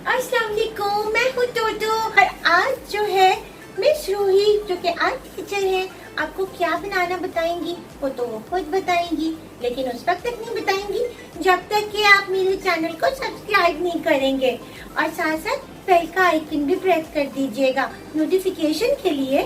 अस्सलाम वालेकुम, मैं हूँ टोटो और आज जो है मिस रूही जो कि आर्ट टीचर है आपको क्या बनाना बताएंगी वो तो वो खुद बताएंगी, लेकिन उस वक्त तक नहीं बताएंगी जब तक कि आप मेरे चैनल को सब्सक्राइब नहीं करेंगे और साथ साथ बेल का आइकन भी प्रेस कर दीजिएगा नोटिफिकेशन के लिए।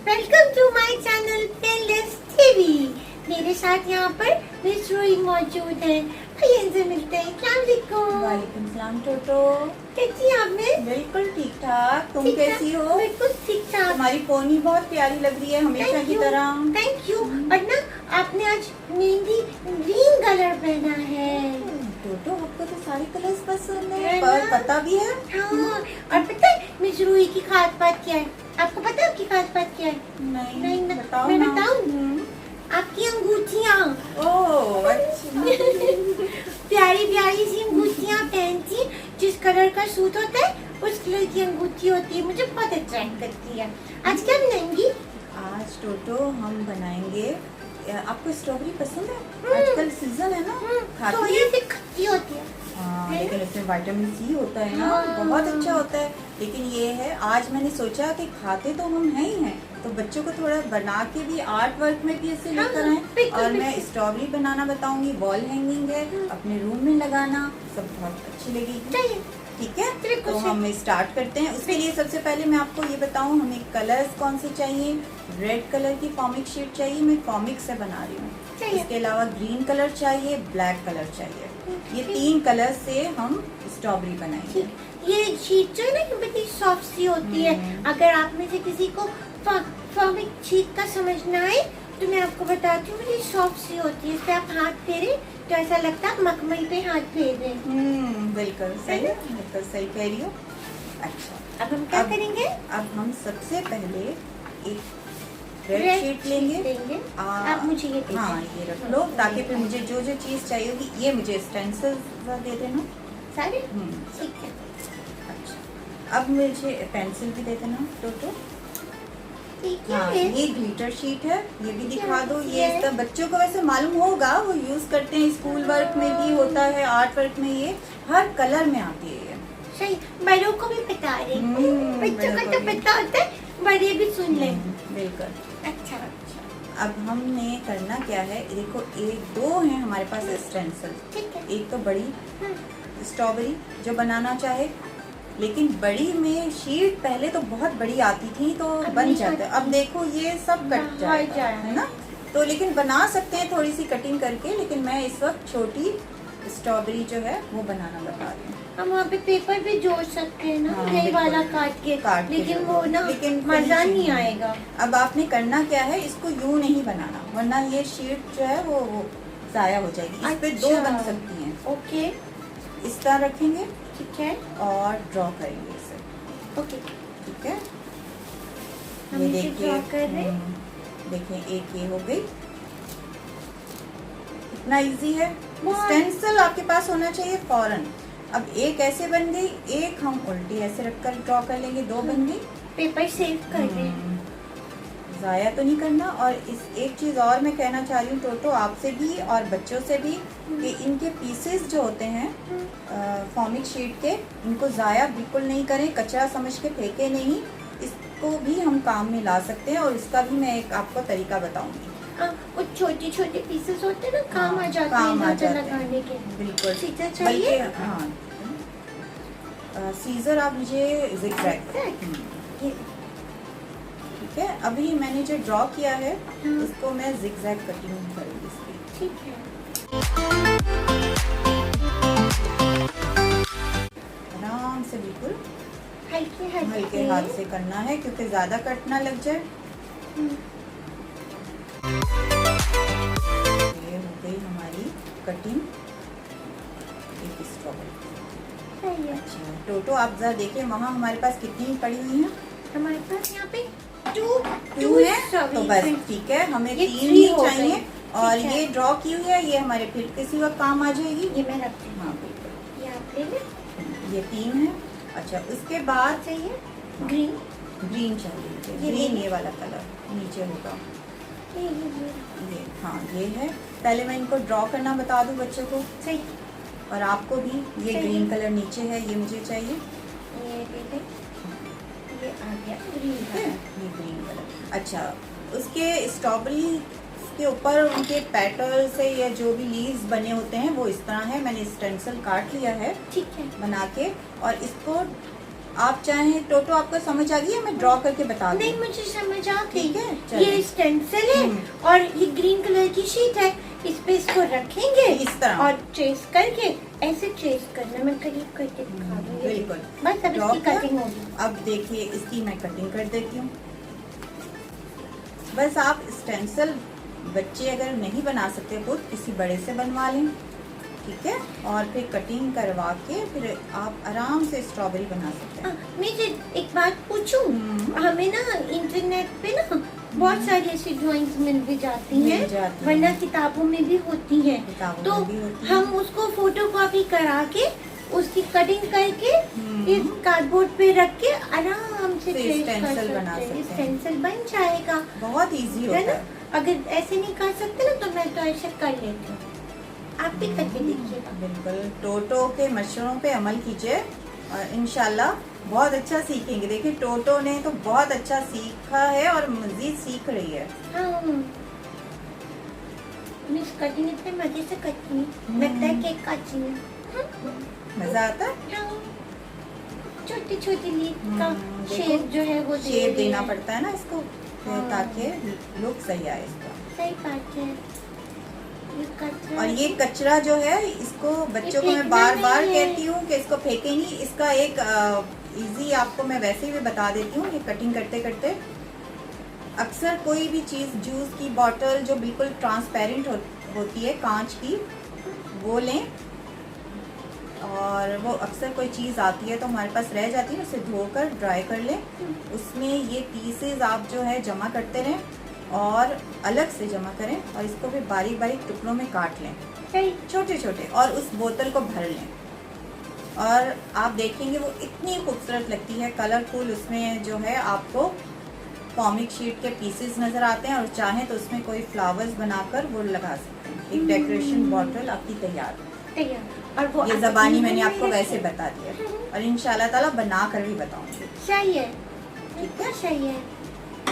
Welcome to my channel painless TV. मेरे साथ यहाँ पर मिस रूही मौजूद है। भैया से मिलते हैं। वालेकुम सलाम टोटो। कैसी हैं आप? मैं बिल्कुल ठीक ठाक। तुम कैसी हो? बिल्कुल ठीक ठाक। तुम्हारी पोनी बहुत प्यारी लग रही है हमेशा की तरह। Thank you. और ना आपने आज मेहंदी ग्रीन कलर पहना है। टोटो आपको तो सारे कलर्स पसंद है है पर ना? पता भी है। हाँ, और पता है मिस रूही की खास बात क्या है? आपको पता है आपकी खास बात क्या है? नहीं ना, बताओ मैं ना। बताऊं? आपकी अंगूठियाँ ओह अच्छा। प्यारी प्यारी सी अंगूठियाँ पहनती, जिस कलर का सूट होता है उस कलर की अंगूठी होती है, मुझे बहुत अट्रैक्ट करती है। आज क्या बनाएंगी? आज टोटो हम बनाएंगे। आपको स्ट्रॉबेरी पसंद है? आजकल सीजन है ना, खाती थोड़ी है? सी खट्टी होती है। हाँ, है लेकिन इसमें विटामिन सी होता है ना, हाँ। बहुत अच्छा होता है। लेकिन ये है, आज मैंने सोचा कि खाते तो हम हैं ही हैं, तो बच्चों को थोड़ा बना के भी आर्ट वर्क में भी ऐसे लेकर हाँ, आए। बिल्कुल, और मैं बिल्कुल। स्ट्रॉबेरी बनाना बताऊंगी, वॉल हैंगिंग है, अपने रूम में लगाना, सब बहुत अच्छी लगेगी। चलिए, ठीक है, बिल्कुल तो से। हम स्टार्ट करते हैं। उसके लिए सबसे पहले मैं आपको ये बताऊं, हमें कलर्स कौन से चाहिए। रेड कलर की कॉमिक शीट चाहिए, मैं कॉमिक से बना रही हूँ। चाहिए। इसके अलावा ग्रीन कलर चाहिए, ब्लैक कलर चाहिए। ये 3 कलर से हम स्ट्रॉबेरी बनाएंगे। ये शीट जो है ना, ये बड़ी सॉफ्ट सी होती है। अगर आप में से किसी को फॉर्मिक शीट का समझना है तो मैं आपको बताती हूँ, बड़ी सॉफ्ट सी होती है। इस पे आप हाथ फेरे तो ऐसा लगता है आप मखमल पे हाथ फेर रहे हैं। बिल्कुल सही, बिल्कुल सही कह रही हो। अच्छा, अब हम क्या अब- करेंगे? अब हम सबसे पहले एक रेड रेड शीट लेंगे। आप मुझे ये दे हाँ, दें। ये रख लो, ताकि फिर मुझे जो जो चीज़ चाहिए होगी, ये मुझे स्टेंसिल दे देना। सारे हम्म, ठीक है। अच्छा, अब मुझे पेंसिल भी दे देना टोटो। ठीक हाँ, है। ये ग्लिटर शीट है, ये भी दिखा दो। क्या ये है? सब बच्चों को वैसे मालूम होगा, वो यूज करते हैं, स्कूल वर्क में भी होता है, आर्ट वर्क में ये हर कलर में आती है ये। सही, बड़ों को भी बता रहे हैं। बच्चों को तो पता होता है, बड़े भी सुन लें। बिल्कुल। अच्छा, अब हमने करना क्या है, देखो दो हैं हमारे पास स्टेंसिल। ठीक है। एक तो बड़ी हम्म, स्ट्रॉबेरी जो बनाना चाहे, लेकिन बड़ी में शीट पहले तो बहुत बड़ी आती थी तो अब बन नहीं जाता है। आती। अब देखो ये सब कट बाहर जाएगा, जाएगा। है ना। तो लेकिन बना सकते हैं थोड़ी सी कटिंग करके, लेकिन मैं इस वक्त छोटी स्ट्रॉबेरी जो है वो बनाना बता रही हूँ। हम वहाँ पे पेपर भी जोड़ सकते हैं ना, हाँ, यही बिल्कुल। वाला काट के, लेकिन वो ना मजा finishing नहीं आएगा। अब आपने करना क्या है, इसको यूं नहीं बनाना, वरना ये शीट जो है वो जाया हो जाएगी। इस पे 2 बन सकती हैं। ओके, इस तरह रखेंगे ठीक है। और ड्रॉ करेंगे इसे। ओके, ठीक है, हम ये इसे देखिए। draw कर रहे हैं। देखिए, एक ये हो गई। इतना इजी है। बहुत। स्टेंसिल आपके पास होना चाहिए फौरन। अब एक ऐसे बन गई, एक हम उल्टी ऐसे रखकर ड्रॉ कर लेंगे, 2 बन गई। पेपर सेव कर रहे हैं। ज़ाया तो नहीं करना। और इस एक चीज़ और मैं कहना चाह रही हूँ टोटो, आपसे भी और बच्चों से भी, कि इनके पीसेस जो होते हैं फॉर्मिक शीट के, इनको ज़ाया बिल्कुल नहीं करें, कचरा समझ के फेंके नहीं। इसको भी हम काम में ला सकते हैं और इसका भी मैं एक आपको तरीका बताऊंगी। वो छोटे छोटे पीसेस होते हैं ना, काम आ जाते हैं काम आ नजर जाते हैं। लगाने के। बिल्कुल। सीजर चाहिए? बल्कि हाँ, सीजर आप मुझे zigzag। ये ठीक है, अभी मैंने जो ड्रॉ किया है उसको मैं zigzag कटिंग करूँगी इसकी। ठीक है। आराम से, बिल्कुल हल्के हल्के हाथ से करना है, क्योंकि ज़्यादा कट ना लग जाए। ये हो गई हमारी कटिंग एक स्ट्रॉबेरी। सही है। अच्छा टोटो, आप जरा देखें वहाँ हमारे पास कितनी पड़ी हुई हैं। हमारे पास यहाँ पे टू है तो बस ठीक है, हमें ये 3 3 ही हो चाहिए। गए। और ठीक है। ये ड्रॉ की हुई है, ये हमारे फिर किसी वक्त काम आ जाएगी। ये मैं रखती हूँ। हाँ बिल्कुल, ये आप ले लें। ये 3 है। अच्छा, उसके बाद चाहिए ग्रीन। ग्रीन चाहिए, ये ग्रीन ले। ये वाला कलर नीचे होगा। ये हाँ ये है। पहले मैं इनको ड्रॉ करना बता दूं बच्चों को, सही। और आपको भी। ये सही। ग्रीन कलर नीचे है, ये मुझे चाहिए। ये देखे, ये आ गया ग्रीन ठीक है, कलर। ये ग्रीन कलर। अच्छा, उसके स्ट्रॉबेरी के ऊपर उनके पेटल से या जो भी लीव्स बने होते हैं वो इस तरह है। मैंने स्टेंसिल काट लिया है ठीक है। बना के, और इसको आप चाहें टोटो आपको समझ आ गई है, मैं ड्रॉ करके बता दूं। नहीं, मुझे समझ आ गई। ठीक है, चलिए। ये स्टेंसिल है और ये ग्रीन कलर की शीट है। इस पे इसको रखेंगे इस तरह। और ट्रेस करके ऐसे ट्रेस करना। मैं करीब करके दिखा दूंगी। बिल्कुल। बस अब ड्रॉ इसकी कर। कटिंग होगी। अब देखिए इसकी मैं कटिंग कर देती हूँ। बस आप स्टेंसिल बच्चे अगर नहीं बना सकते खुद, किसी बड़े से बनवा लें, ठीक है, और फिर कटिंग करवा के फिर आप आराम से स्ट्रॉबेरी बना सकते हैं। मैं एक बात पूछूं? हमें ना इंटरनेट पे ना बहुत सारी ऐसी ड्राइंग्स मिल भी जाती मिल हैं, जाती वरना हैं। किताबों में भी होती हैं। किताबों तो में भी होती हैं। हम उसको फोटो कॉपी करा के उसकी कटिंग करके इस कार्डबोर्ड पे रख के आराम से तो ट्रेस कर स्टेंसिल बना सकते हैं। सकते हैं। स्टेंसिल बन जाएगा, बहुत इजी होता है ना? है। अगर ऐसे नहीं कर सकते ना तो मैं तो ऐसे कर लेती हूँ। आप भी करके देखिएगा। बिल्कुल, टोटो के मशवरों पे अमल कीजिए और इंशाल्लाह बहुत अच्छा सीखेंगे। देखिए टोटो ने तो बहुत अच्छा सीखा है और मजीद सीख रही है। हाँ, मैं इस कटिंग इतने मजे से करती हूँ, लगता है केक काटती हूँ। मजा आता है। हाँ, छोटी छोटी लीफ का देखो, शेप जो है वो शेप देना पड़ता है ना इसको, हाँ। ताकि लुक सही आए इसका। सही बात है। ये कचरा और ये कचरा जो है इसको बच्चों को मैं फेंकना बार बार नहीं है। कहती हूँ कि इसको फेंके नहीं। इसका एक इजी आपको मैं वैसे भी बता देती हूँ। ये कटिंग करते करते अक्सर कोई भी चीज़, जूस की बॉटल जो बिल्कुल ट्रांसपेरेंट होती है कांच की, वो लें। और वो अक्सर कोई चीज़ आती है तो हमारे पास रह जाती है, उसे धोकर ड्राई कर लें। उसमें ये पीसेस आप जो है जमा करते रहें और अलग से जमा करें, और इसको भी बारीक बारीक टुकड़ों में काट लें, सही। छोटे छोटे, और उस बोतल को भर लें। और आप देखेंगे वो इतनी खूबसूरत लगती है, कलरफुल। उसमें जो है आपको कॉमिक शीट के पीसेस नज़र आते हैं, और चाहें तो उसमें कोई फ्लावर्स बनाकर वो लगा सकते हैं। एक डेकोरेशन बॉटल आपकी तैयार। तैयार। और वो ये आप ज़बानी अपनी मैंने में आपको रखें। वैसे बता दिया, और इंशाल्लाह ताला बना कर भी बताऊंगी। सही है, ठीक है, सही है। ये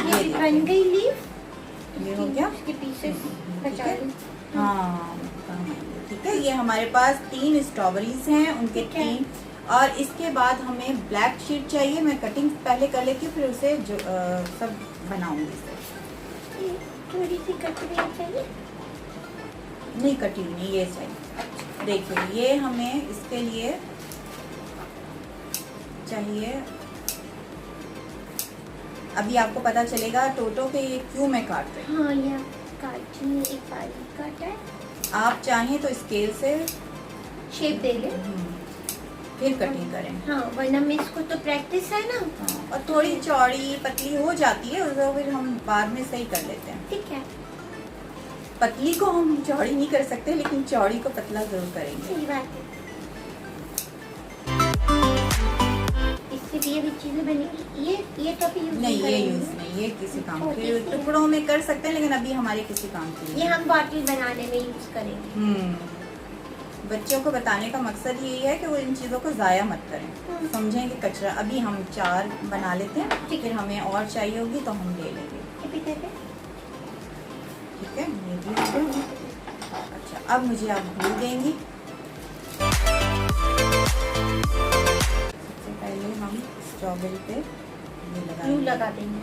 ये भी देखिए। बन गई लीफ। ये हो गया। इसके पीसेस ठीक बचा है। ली। हाँ, ठीक है। ये हमारे पास 3 स्ट्रॉबेरीज हैं, उनके ठीक है। 3। और इसके बाद हमें ब्लैक शीट चाहिए। मैं कटिंग पहले कर लेती हूँ, फिर उसे जो सब बनाऊंगी इसे। ये थोड़ी सी कटोरी चाहिए। नहीं कटी हुई नहीं, ये चाहिए। देखिए ये हमें इसके लिए चाहिए। अभी आपको पता चलेगा टोटो के ये क्यों मैं काट रही हूँ। हाँ, ये काट में एक बारीक काटा है। आप चाहें तो स्केल से शेप दे ले। फिर कटिंग करें। हाँ, वरना में इसको तो प्रैक्टिस है ना। हाँ, और थोड़ी चौड़ी पतली हो जाती है, उसको फिर हम बाद में सही कर लेते हैं। ठीक है, पतली को हम चौड़ी नहीं कर सकते, लेकिन चौड़ी को पतला जरूर करेंगे। सही बात है। इससे भी अभी चीजें बनेगी। ये तो अभी यूज नहीं, ये करेंगे। यूज नहीं, ये किसी काम छोटी के सी। टुकड़ों में कर सकते हैं, लेकिन अभी हमारे किसी काम के लिए ये हम बॉटल बनाने में यूज करेंगे। बच्चों को बताने का मकसद यही है कि वो इन चीज़ों को ज़ाया मत करें, समझें कि कचरा। अभी हम 4 बना लेते हैं, फिर हमें और चाहिए होगी तो हम ले लेंगे। ये भी दे दे। ठीक है, ये भी हो गया। अच्छा, अब मुझे आप ग्लू देंगी। सबसे पहले हम स्ट्रॉबेरी पे ये ग्लू लगाएंगे। लगा देंगे।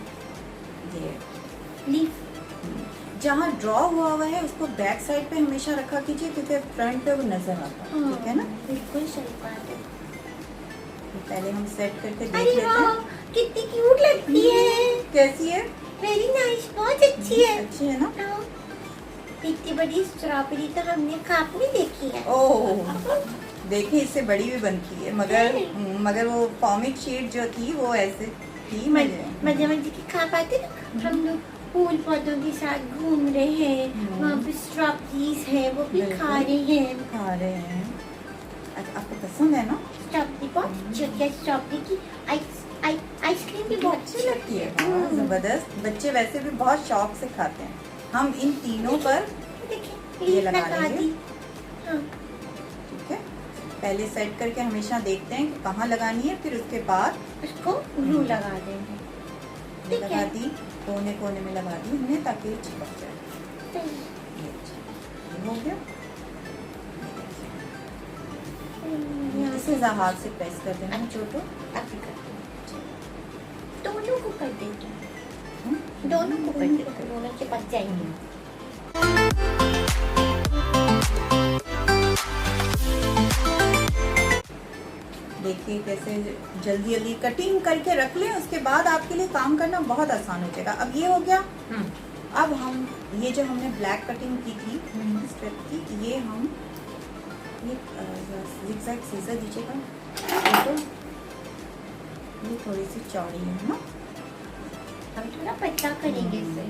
ये लीफ। जहाँ ड्रॉ हुआ हुआ है उसको बैक साइड पे हमेशा रखा कीजिए, क्योंकि फ्रंट पे वो नजर आता है। ठीक है ना? बिल्कुल सही बात है। पहले हम सेट करके देख अरे लेते वाह, हैं कितनी क्यूट लगती है। कैसी है। वेरी नाइस, बहुत अच्छी है। अच्छी है ना? हाँ, इतनी बड़ी स्ट्रॉबेरी तो हमने खाप में देखी है। ओह, देखिए इससे बड़ी भी बनती है, मगर वो कॉमिक शीट जो थी वो ऐसे थी। मजे मजे की खाप आती ना। हम लोग फूल पौधों के साथ घूम रहे हैं, वहाँ पे स्ट्रॉबेरीज है, वो भी बिल्कुल। खा रहे हैं। खा रहे हैं। अच्छा, आपको पसंद है ना? स्ट्रॉबेरी बहुत छोटी स्ट्रॉबेरी की आइसक्रीम भी बहुत अच्छी लगती है। हाँ, जबरदस्त। बच्चे वैसे भी बहुत शौक से खाते हैं। हम इन तीनों पर देखिए ये लीफ लगा लगा लेंगे। दी। हाँ ठीक है, पहले सेट करके हमेशा देखते हैं कि कहाँ लगानी है, फिर उसके बाद उसको ग्लू लगा देंगे। ये ठीक लगा है। दी, कोने कोने में लगा दी हमने ताकि ये चिपक जाए। सही। ये हो गया। यहाँ इसे हाथ से प्रेस कर देना है छोटो। ऐसे कर दो। दोनों को कर देते हैं, हम्म। दोनों को कर देते हैं, दोनों चिपक जाएंगे। देखिए कैसे जल्दी जल्दी कटिंग करके रख लें, उसके बाद आपके लिए काम करना बहुत आसान हो जाएगा। अब ये हो गया। अब हम ये जो हमने ब्लैक कटिंग की थी स्ट्रिप की, ये हम ये जिगजैग सीजर दीजिएगा तो ये थोड़ी सी चौड़ी है ना, हम थोड़ा पतला करेंगे इसे।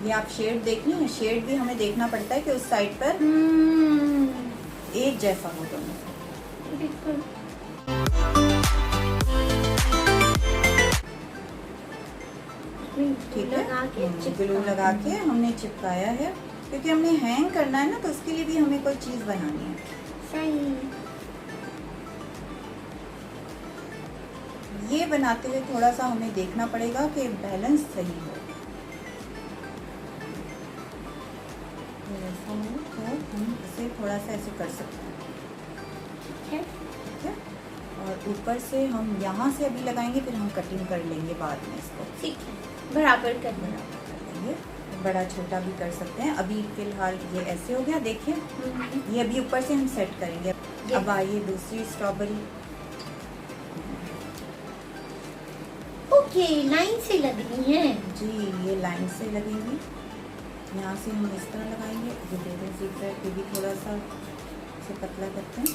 ये आप शेड देखनी है, शेड भी हमें देखना पड़ता है कि उस साइड पर एक जैसा हो दोनों। बिल्कुल। ठीक है, लगा के ग्लू लगा के हमने चिपकाया है, क्योंकि हमने हैंग करना है ना, तो उसके लिए भी हमें कोई चीज बनानी है। सही। ये बनाते हुए थोड़ा सा हमें देखना पड़ेगा कि बैलेंस सही हो। ऐसा हो तो हम इसे थोड़ा सा ऐसे कर सकते हैं। ठीक है। ठीक है, और ऊपर से हम यहाँ से अभी लगाएंगे, फिर हम कटिंग कर लेंगे बाद में इसको। ठीक है, बराबर कर देना। बराबर कर लेंगे, बड़ा छोटा भी कर सकते हैं। अभी फिलहाल ये ऐसे हो गया, देखिए ये अभी ऊपर से हम सेट करेंगे। अब आइए दूसरी स्ट्रॉबेरी। ओके, लाइन से लगनी है। जी, ये लाइन से लगेंगी। यहाँ से हम इस तरह लगाएंगे। ये दे दें zigzag, ये भी थोड़ा सा इसे पतला करते हैं।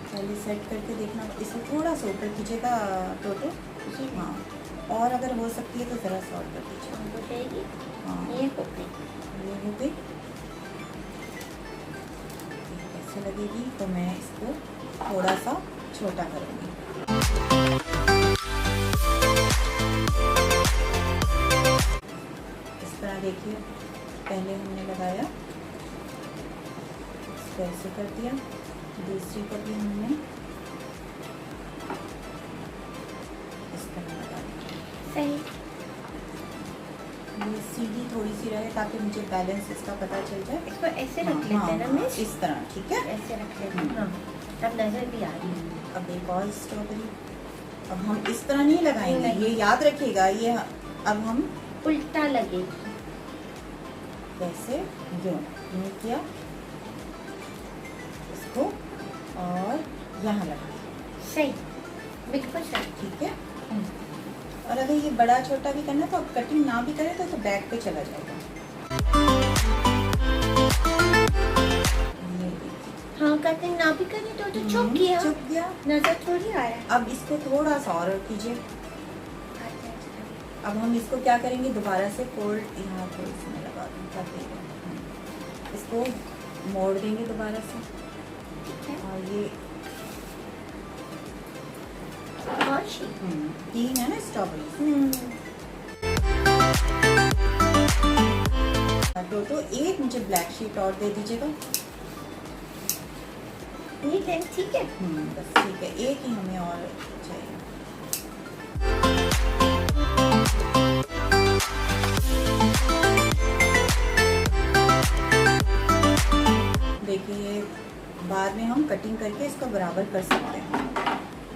पहले सेट करके देखना, इसे थोड़ा सा ऊपर कीजिएगा टोटो। हाँ, और अगर हो सकती है तो ज़रा सा और कर दीजिए। हो जाएगी। हाँ, ये हो गई। ये हो गई। कैसे लगेगी, तो मैं इसको थोड़ा सा छोटा करूँगी। इस तरह देखिए, पहले हमने लगाया, इसको ऐसे कर दिया, दूसरी को भी हमने इस तरह लगा दिया। सही। ये सीधी थोड़ी सी रहे ताकि मुझे बैलेंस इसका पता चल जाए। इसको ऐसे रख लेते हाँ, हैं ना हाँ, मिस? इस तरह। ठीक है, ऐसे रख लेते हैं। हाँ, तब नजर भी आ रही है। अब एक और स्ट्रॉबेरी। अब हम इस तरह नहीं लगाएंगे, नहीं। ये याद रखिएगा। ये अब हम उल्टा लगेगी। कैसे यूं किया, इसको और यहाँ लगा दिया। सही, बिल्कुल सही। ठीक है, और अगर ये बड़ा छोटा भी करना तो आप कटिंग ना भी करें तो बैक पे चला जाएगा। ये देखिए। हाँ, कटिंग ना भी करें तो चुप गया। चुप गया। नजर थोड़ी आ रहा है। अब इसको थोड़ा सा और कीजिए। अब हम इसको क्या करेंगे, दोबारा से फोल्ड यहाँ पे इसमें लगा दूँ ताकि इसको मोड़ देंगे दोबारा से। ठीक है। और ये और शी। 3 है ना स्ट्रॉबेरी। टोटो एक मुझे ब्लैक शीट और दे दीजिएगा। ये लेंथ ठीक है। बस ठीक है, एक ही हमें और चाहिए। देखिए, बाद में हम कटिंग करके इसको बराबर कर सकते हैं।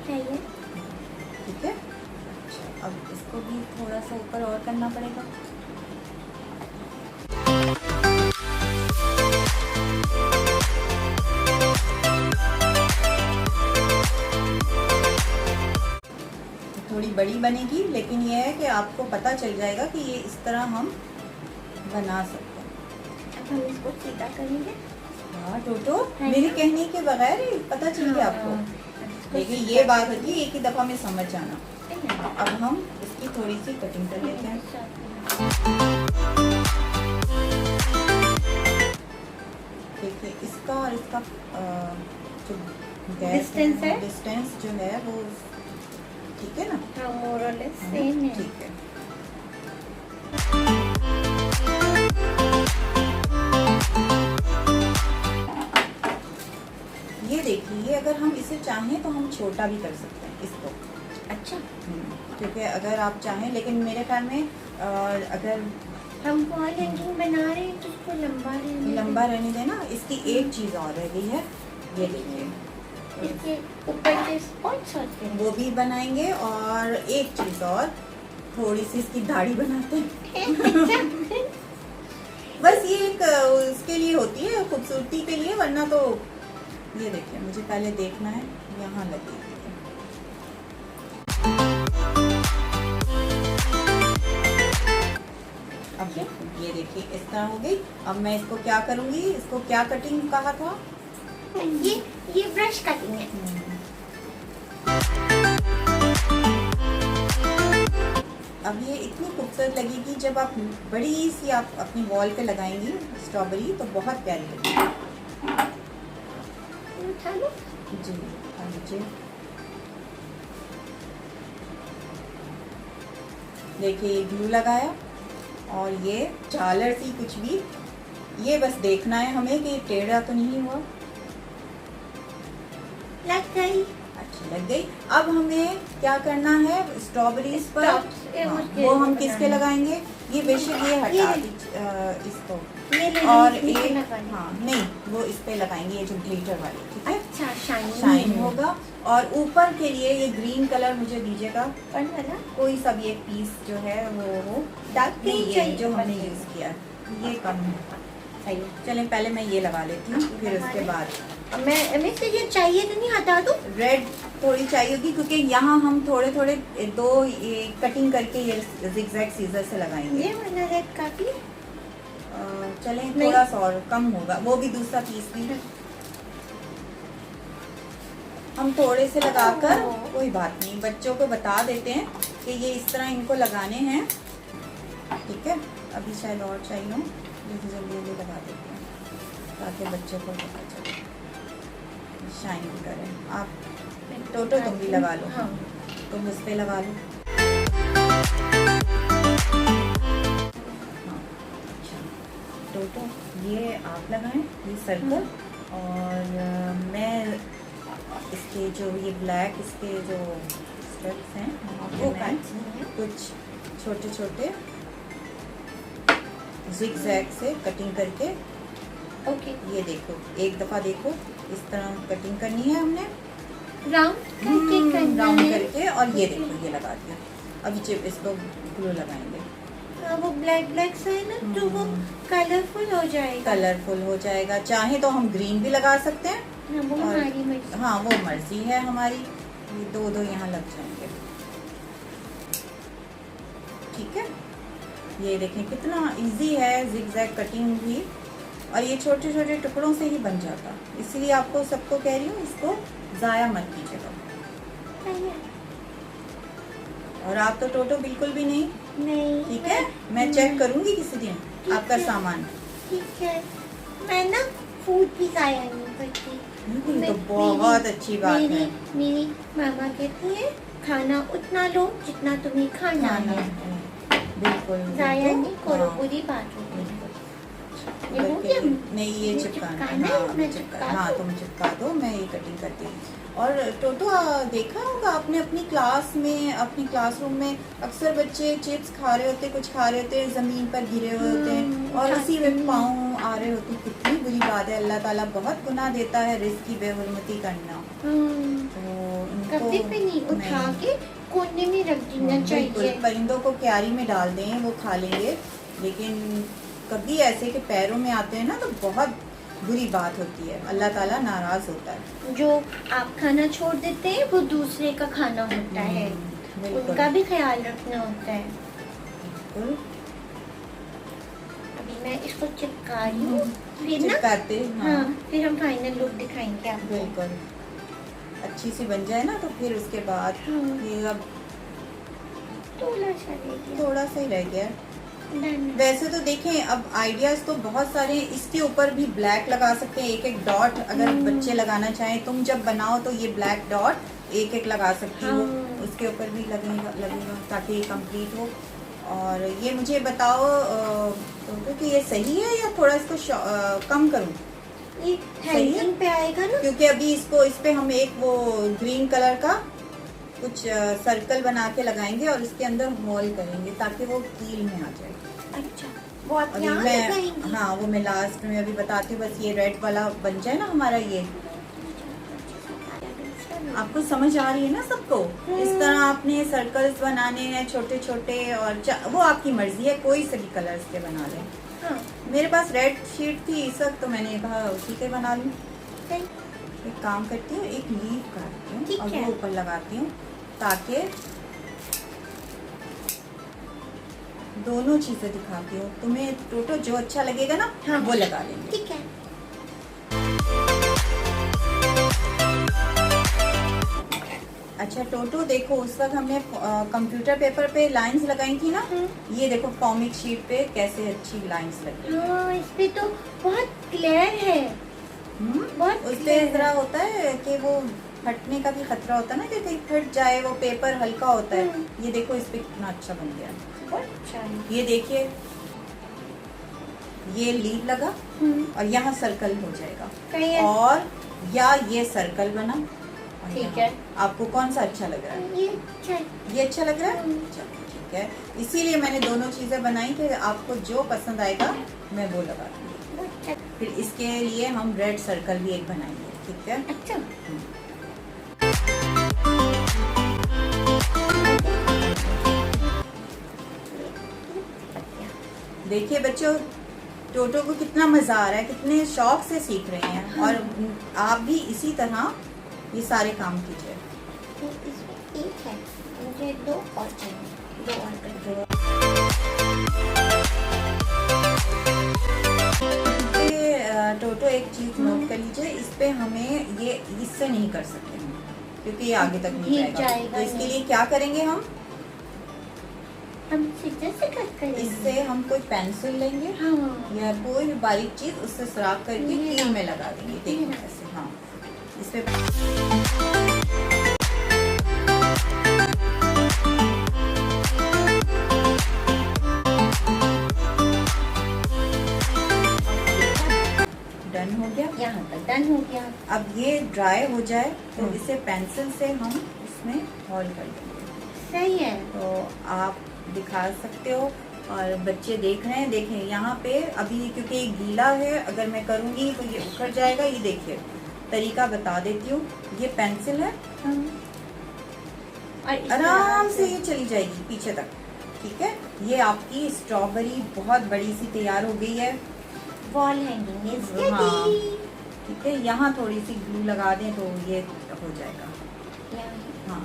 चाहिए। ठीक है, अच्छा, अब इसको भी थोड़ा सा ऊपर और करना पड़ेगा। थोड़ी बड़ी बनेगी, लेकिन ये है कि आपको पता चल जाएगा कि ये इस तरह हम बना सकते हैं। अब हम इसको सीधा करेंगे। हाँ टोटो, है मेरे ना? कहने के बगैर ही पता चल गया आपको। हाँ, देखिए, ये बात होती है एक ही दफा में समझ जाना। है ना। अब हम इसकी थोड़ी सी कटिंग कर लेते हैं। देखिए इसका और इसका जो Distance है? डिस्टेंस जो है वो ठीक है ना। हाँ, मोर और लेस सेम है। ठीक है। ये देखिए, अगर हम इसे चाहें तो हम छोटा भी कर सकते हैं इसको। अच्छा, क्योंकि अगर आप चाहें, लेकिन मेरे ख्याल में अगर हम वॉल हैंगिंग बना रहे हैं तो उसको लंबा रहने देना। इसकी एक चीज़ और रह गई है, ये देखिए, इसके ऊपर से स्पॉट्स होते हैं। वो भी बनाएंगे। और एक चीज़ और, थोड़ी सी इसकी दाढ़ी बनाते हैं। बस ये एक उसके लिए होती है, खूबसूरती के लिए, वरना तो ये देखिए, मुझे पहले देखना है यहाँ लगेगी। अब देखो, ये देखिए इस तरह हो गई। अब मैं इसको क्या करूँगी, इसको क्या कटिंग कहा था? ये ब्रश कटिंग है। अब ये इतनी खूबसूरत लगेगी जब आप बड़ी सी आप अपनी वॉल पे लगाएंगी स्ट्रॉबेरी, तो बहुत प्यारी लगेगी। उठा लो। जी, हाँ लीजिए। देखिए ये ग्लू लगाया और ये झालर सी कुछ भी, ये बस देखना है हमें कि टेढ़ा तो नहीं हुआ। लग गई। अच्छी लग गई। अब हमें क्या करना है, स्ट्रॉबेरीज पर वो हम किसके लगाएंगे? ये बेशक ये हटा इसको, और एक हाँ नहीं, वो इस पे लगाएंगे, ये जो ग्लिटर वाली, ठीक है। अच्छा, शाइन होगा। और ऊपर के लिए ये ग्रीन कलर मुझे दीजिएगा, कोई सा भी एक पीस जो है वो डार्क नहीं, ग्रीन ये चाहिए जो हमने यूज किया ये कम है। सही है, चलें पहले मैं ये लगा लेती हूँ, फिर उसके बाद मैं से ये चाहिए तो नहीं, हटा दूँ? रेड थोड़ी चाहिए होगी, क्योंकि यहाँ हम थोड़े थोड़े दो ये कटिंग करके ये जिगजैग सीजर से लगाएंगे। ये वाला रेड काफी। चलें थोड़ा सा और कम होगा, वो भी दूसरा पीस भी हम थोड़े से लगाकर, कोई बात नहीं, बच्चों को बता देते हैं कि ये इस तरह इनको लगाने हैं, ठीक है। अभी शायद और चाहिए हो, जल्दी जल्दी लगा देते हैं ताकि बच्चों को पता चले, शाइन भी करें। आप टोटो तुम भी लगा लो। हाँ, तुम उस पे लगा लो। हाँ, अच्छा टोटो ये आप लगाएं, ये सर्कल, और मैं इसके जो ये ब्लैक इसके जो स्ट्रिप्स हैं वो कुछ छोटे छोटे जिगजैग से कटिंग करके, ओके। ये देखो, एक दफ़ा देखो, इस तरह कटिंग करनी है हमने, राउंड करके, और ये देखो ये लगा दिया। अभी चिप इसको ग्लू लगाएंगे। वो ब्लैक ब्लैक सा है ना, तो वो कलरफुल हो जाएगा। कलरफुल हो जाएगा। चाहे तो हम ग्रीन भी लगा सकते हैं। हाँ, वो हमारी मर्जी। हाँ, वो मर्जी है हमारी। ये दो दो यहाँ लग जाएंगे, ठीक है। ये देखें कितना इजी है जिगजैग कटिंग भी, और ये छोटे छोटे टुकड़ों से ही बन जाता। इसलिए आपको सबको कह रही हूँ, इसको ज़ाया मत कीजिएगा। और आप तो टोटो बिल्कुल भी नहीं, ठीक है। मैं चेक करूँगी किसी दिन आपका सामान, ठीक है। मैं ना फूड भी ज़ाया नहीं करती। तो बहुत अच्छी बात है। मेरी मामा कहती है, खाना उतना लो जितना तुम्हें खाना है, बिल्कुल ज़ाया नहीं करो, बुरी बात होगी। नहीं, ये चिपकाना है। हाँ, तुम चिपका दो, मैं ये कटिंग करती हूँ। और टोटो देखा होगा आपने अपनी क्लास में, अपनी क्लासरूम में अक्सर बच्चे चिप्स खा रहे होते, कुछ खा रहे होते, जमीन पर गिरे हुए होते हैं और उसी में पाँव आ रहे होते। कितनी बुरी बात है, अल्लाह ताला बहुत गुनाह देता है रिस्क की बेहुरमती करना। तो कभी भी नहीं उठा के कोने में रख देना चाहिए। परिंदों को क्यारी में डाल दें, वो खा लेंगे, लेकिन कभी ऐसे के पैरों में आते हैं ना तो बहुत बुरी बात होती है, अल्लाह ताला नाराज होता है। जो आप खाना छोड़ देते हैं वो दूसरे का खाना होता है, उनका भी ख्याल रखना होता है। बिल्कुल। अभी मैं इसको चिपका रही हूँ, फिर ना चिपकाते, हाँ, फिर हम फाइनल लुक दिखाएंगे आपको। बिल्कुल। अच्छी सी बन जाए ना तो फिर उसके बाद ये अब थोड़ा सा रह गया। थोड़ा सा ही रह गया। Done। वैसे तो देखें अब आइडियाज तो बहुत सारे हैं। इसके ऊपर भी ब्लैक लगा सकते हैं, एक एक डॉट अगर बच्चे लगाना चाहें। तुम जब बनाओ तो ये ब्लैक डॉट एक एक लगा सकती हो, हाँ। उसके ऊपर भी लगेगा लगेगा ताकि ये कंप्लीट हो। और ये मुझे बताओ तो कि ये सही है या थोड़ा इसको कम करूं? ये सही है? हैंगिंग पे आएगा ना? क्योंकि अभी इसको इस पे हम एक वो ग्रीन कलर का कुछ सर्कल बना के लगाएंगे और इसके अंदर होल करेंगे ताकि वो कील में आ जाए। अच्छा, वो आप अभी यहाँ लगाएंगी? मैं हाँ वो मैं लास्ट में अभी बताती हूँ। बस ये रेड वाला बन जाए ना हमारा। ये आपको समझ आ रही है ना सबको? इस तरह आपने सर्कल्स बनाने हैं छोटे छोटे, और वो आपकी मर्जी है, कोई से भी कलर्स के बना लें। हाँ। मेरे पास रेड शीट थी इस वक्त तो मैंने कहा उसी के बना लूँ। सही। एक काम करती हूँ, एक लीफ काटती ठीक हूँ और है। वो ऊपर लगाती हूँ ताकि दोनों चीजें दिखाती हूँ तुम्हें। टोटो जो अच्छा लगेगा ना हाँ। वो लगा लेंगे। ठीक है। अच्छा टोटो देखो, उस वक्त हमने कंप्यूटर पेपर पे लाइंस लगाई थी ना, ये देखो कॉमिक शीट पे कैसे अच्छी लाइंस लगी। हाँ, इस पे तो बहुत क्लियर है। बहुत उस पे clear जरा है। होता है कि वो फटने का भी खतरा होता है ना, कि कहीं फट जाए, वो पेपर हल्का होता है। ये देखो इस पे कितना अच्छा बन गया। बहुत अच्छा है। ये देखिए, ये लीव लगा और यहाँ सर्कल हो जाएगा, सही है। और या ये सर्कल बना। और ठीक यहाँ। है। आपको कौन सा अच्छा लग रहा है? ये अच्छा है। ये अच्छा लग रहा है? चलो ठीक है, इसीलिए मैंने दोनों चीजें बनाई कि आपको जो पसंद आएगा मैं वो लगा दूंगी। बहुत अच्छा। फिर इसके लिए हम रेड सर्कल भी एक बनाएंगे, ठीक है? अच्छा। देखिए बच्चों, टोटो को कितना मजा आ रहा है, कितने शौक से सीख रहे हैं। और आप भी इसी तरह ये सारे काम कीजिए। तो इसमें एक है, मुझे दो और चाहिए, दो और कर दो। टोटो एक चीज नोट कर लीजिए, इस पे हमें ये इससे नहीं कर सकते हम, क्योंकि ये आगे तक नहीं ये जाएगा तो इसके नहीं। लिए क्या करेंगे हम सीधे से कट करेंगे। इससे हम कोई पेंसिल लेंगे हाँ। या कोई भी बारीक चीज उससे सुराख करके ये कील ना। में लगा देंगे। देखो ये ना। ऐसे, हाँ इस पे डन हो गया। यहाँ पर डन हो गया। अब ये ड्राई हो जाए तो इसे पेंसिल से हम इसमें होल कर देंगे। सही है। तो आप दिखा सकते हो और बच्चे देख रहे हैं। देखें यहाँ पे अभी क्योंकि ये गीला है, अगर मैं करूँगी तो ये उखड़ जाएगा। ये देखिए तरीका बता देती हूँ, ये पेंसिल है, और इस आराम तरह से ये चली जाएगी पीछे तक, ठीक है? ये आपकी स्ट्रॉबेरी बहुत बड़ी सी तैयार हो गई है। वॉल हैंगिंग इज हाँ। रेडी। ठीक है, यहाँ थोड़ी सी ग्लू लगा दें तो ये हो जाएगा। हाँ,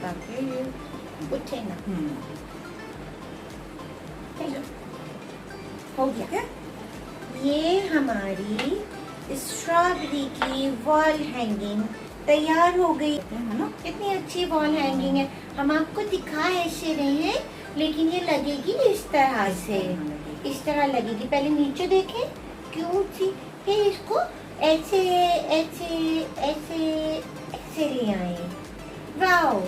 ताकि ये उठे ना। हो गया क्या? ये हमारी स्ट्रॉबेरी की वॉल हैंगिंग तैयार हो गई है ना? कितनी अच्छी वॉल हैंगिंग है। हम आपको दिखा ऐसे रहे हैं, लेकिन ये लगेगी इस तरह से, इस तरह लगेगी। पहले नीचे देखें क्यूट सी, फिर इसको ऐसे ऐसे ऐसे ऐसे ले आए। वाओ,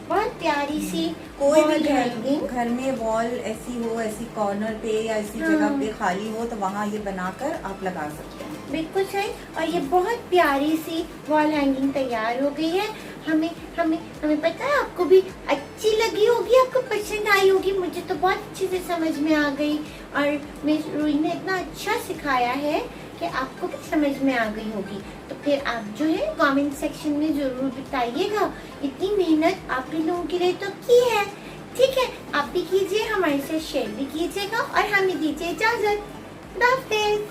बहुत प्यारी सी कोई wall भी hanging। घर में वॉल ऐसी हो, ऐसी कॉर्नर पे या ऐसी हाँ। जगह पे खाली हो तो वहाँ ये बनाकर आप लगा सकते हैं। बिल्कुल सही। और ये बहुत प्यारी सी वॉल हैंगिंग तैयार हो गई है। हमें हमें हमें पता है आपको भी अच्छी लगी होगी, आपको पसंद आई होगी। मुझे तो बहुत अच्छे से समझ में आ गई, और मिस रूही ने इतना अच्छा सिखाया है कि आपको भी समझ में आ गई होगी। तो फिर आप जो है कमेंट सेक्शन में जरूर बताइएगा। इतनी मेहनत आप ही लोगों के लिए तो की है, ठीक है? आप भी कीजिए, हमारे साथ शेयर भी कीजिएगा, और हमें दीजिए इजाजत। खुदा हाफिज़।